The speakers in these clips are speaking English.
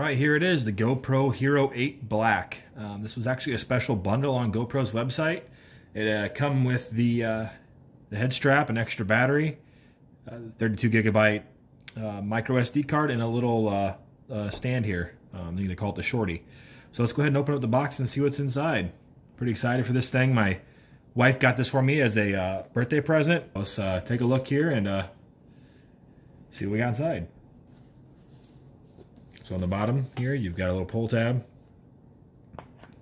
right, here it is, the GoPro Hero 8 Black. This was actually a special bundle on GoPro's website. It come with the head strap, an extra battery, 32 gigabyte micro SD card, and a little stand here. They call it the shorty. So let's go ahead and open up the box and see what's inside. Pretty excited for this thing. My wife got this for me as a birthday present. Let's take a look here and see what we got inside. So on the bottom here, you've got a little pull tab.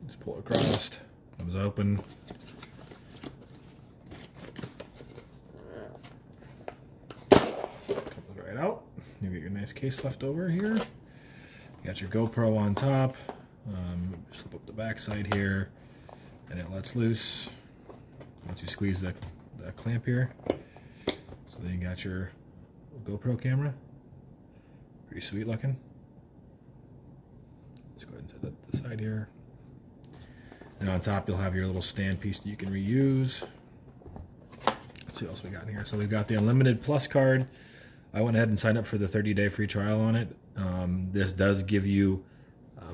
Just pull it across, comes open. Comes right out. You get your nice case left over here. You got your GoPro on top. Slip up the back side here, and it lets loose once you squeeze the clamp here. So then you got your GoPro camera. Pretty sweet looking. Let's go ahead and set that to the side here. And on top you'll have your little stand piece that you can reuse. Let's see what else we got in here. So we've got the Unlimited Plus card. I went ahead and signed up for the 30-day free trial on it. This does give you,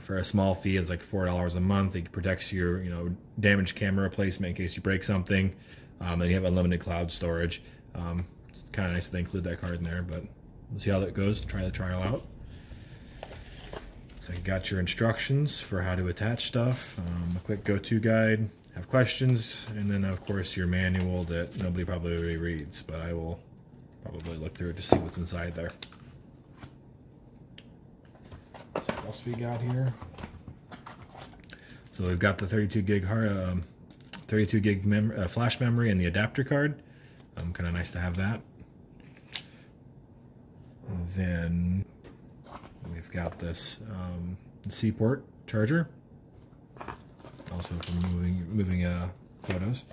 for a small fee, it's like $4 a month. It protects your damaged camera replacement in case you break something. And you have unlimited cloud storage. It's kind of nice that they include that card in there, but we'll see how that goes. Try the trial out. So you got your instructions for how to attach stuff, a quick go-to guide, have questions, and then of course your manual that nobody probably really reads, but I will probably look through it to see what's inside there. So what else we got here? So we've got the 32 gig flash memory and the adapter card. Kind of nice to have that. And then we've got this C-port charger, also for moving photos.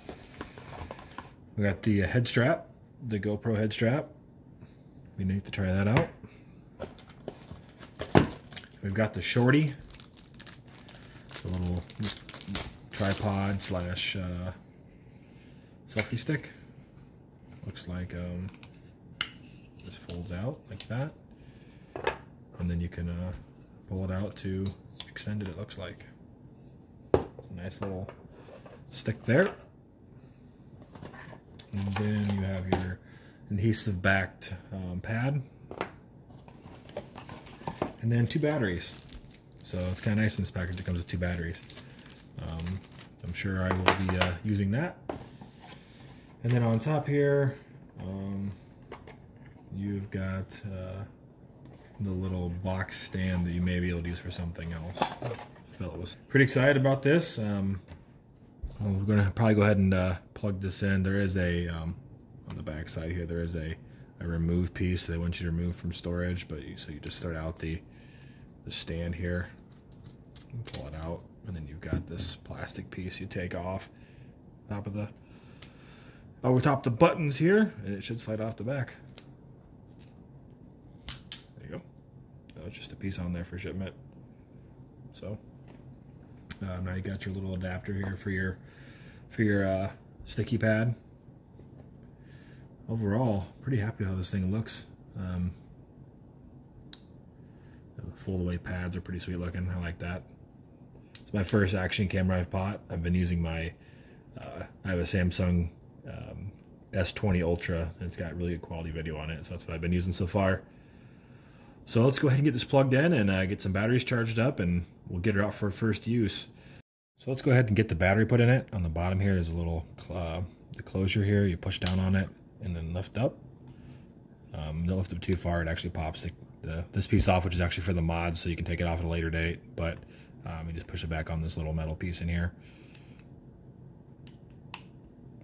We got the head strap, the GoPro head strap. We need to try that out. We've got the shorty, the little tripod slash selfie stick. Looks like this folds out like that. And then you can pull it out to extend it, it looks like. Nice little stick there. And then you have your adhesive backed pad. And then 2 batteries. So it's kind of nice in this package, it comes with 2 batteries. I'm sure I will be using that. And then on top here, you've got the little box stand that you may be able to use for something else. Phil was pretty excited about this. We're gonna probably go ahead and plug this in. There is a on the back side here. There is a remove piece they want you to remove from storage, but so you just start out the stand here, and pull it out, and then you've got this plastic piece you take off over top the buttons here, and it should slide off the back. It's just a piece on there for shipment. So now you got your little adapter here for your sticky pad. Overall, pretty happy how this thing looks. The fold away pads are pretty sweet looking. I like that. It's my first action camera I've bought. I've been using my I have a Samsung S20 Ultra, and it's got really good quality video on it, so that's what I've been using so far. So let's go ahead and get this plugged in and get some batteries charged up, and we'll get her out for first use. So let's go ahead and get the battery put in it. On the bottom here, there's a little the closure here. You push down on it and then lift up. Don't lift it too far, it actually pops this piece off, which is actually for the mods, so you can take it off at a later date. But you just push it back on this little metal piece in here.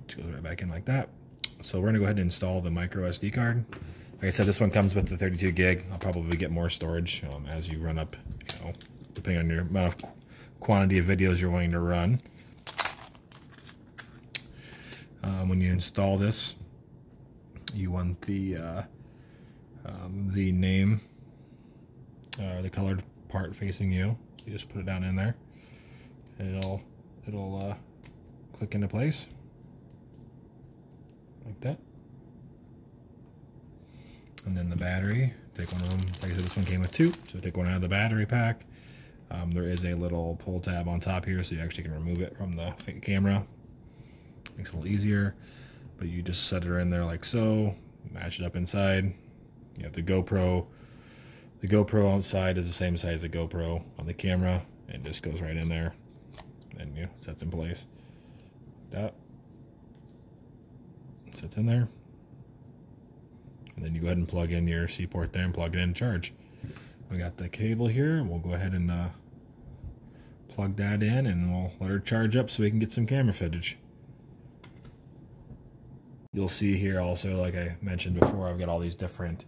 Which goes right back in like that. So we're gonna go ahead and install the micro SD card. Like I said, this one comes with the 32 gig. I'll probably get more storage as you run up, depending on your amount of quantity of videos you're wanting to run. When you install this, you want the name, the colored part facing you. You just put it down in there, and it'll click into place like that. And then the battery, take one of them. Like I said, this one came with 2, so take one out of the battery pack. There is a little pull tab on top here, so you actually can remove it from the camera. Makes it a little easier, but you just set it in there like so, match it up inside. You have the GoPro. The GoPro outside is the same size as the GoPro on the camera, and just goes right in there, and sets in place. That sits in there, and then you go ahead and plug in your C port there and plug it in and charge. We got the cable here. We'll go ahead and plug that in, and we'll let her charge up so we can get some camera footage. You'll see here also, like I mentioned before, I've got all these different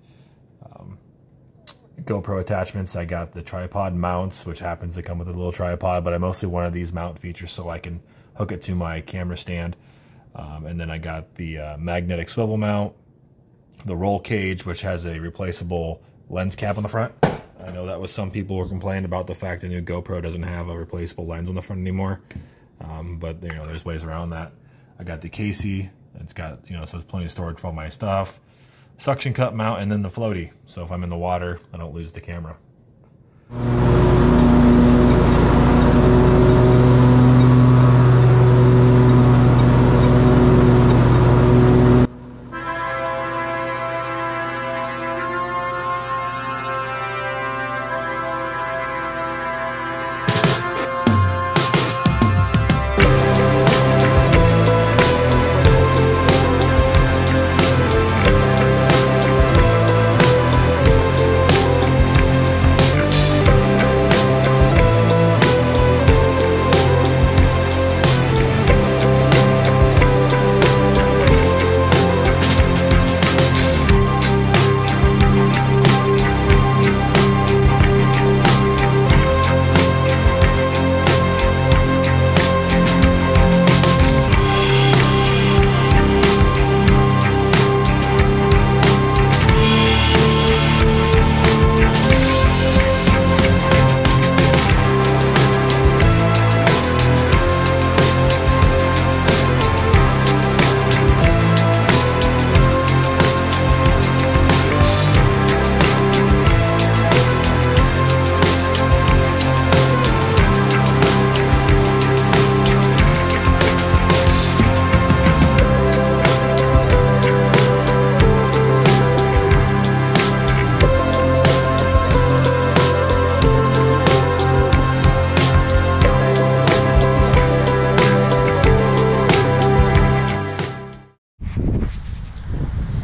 GoPro attachments. I got the tripod mounts, which happens to come with a little tripod, but I mostly wanted these mount features so I can hook it to my camera stand. And then I got the magnetic swivel mount, the roll cage, which has a replaceable lens cap on the front. I know that was some people were complaining about the fact the new GoPro doesn't have a replaceable lens on the front anymore, but there's ways around that. I got the Casey. It's got so there's plenty of storage for all my stuff. Suction cup mount, and then the floaty, so if I'm in the water I don't lose the camera.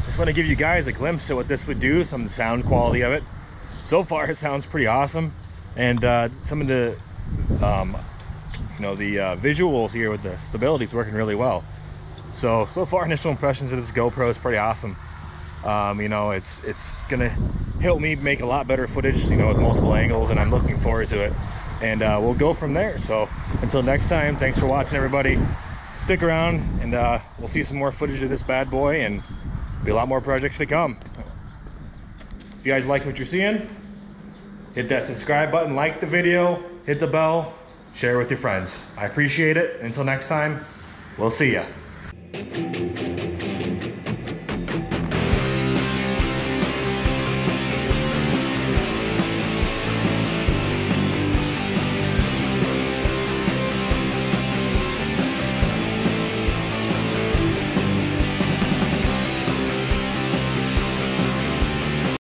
Just want to give you guys a glimpse of what this would do, some of the sound quality of it. So far it sounds pretty awesome, and some of the visuals here with the stability is working really well. So far initial impressions of this GoPro is pretty awesome. It's gonna help me make a lot better footage, with multiple angles, and I'm looking forward to it. And we'll go from there. So until next time, thanks for watching, everybody. Stick around, and we'll see some more footage of this bad boy, and be a lot more projects to come. If you guys like what you're seeing, hit that subscribe button, like the video, hit the bell, share with your friends. I appreciate it. Until next time, we'll see ya.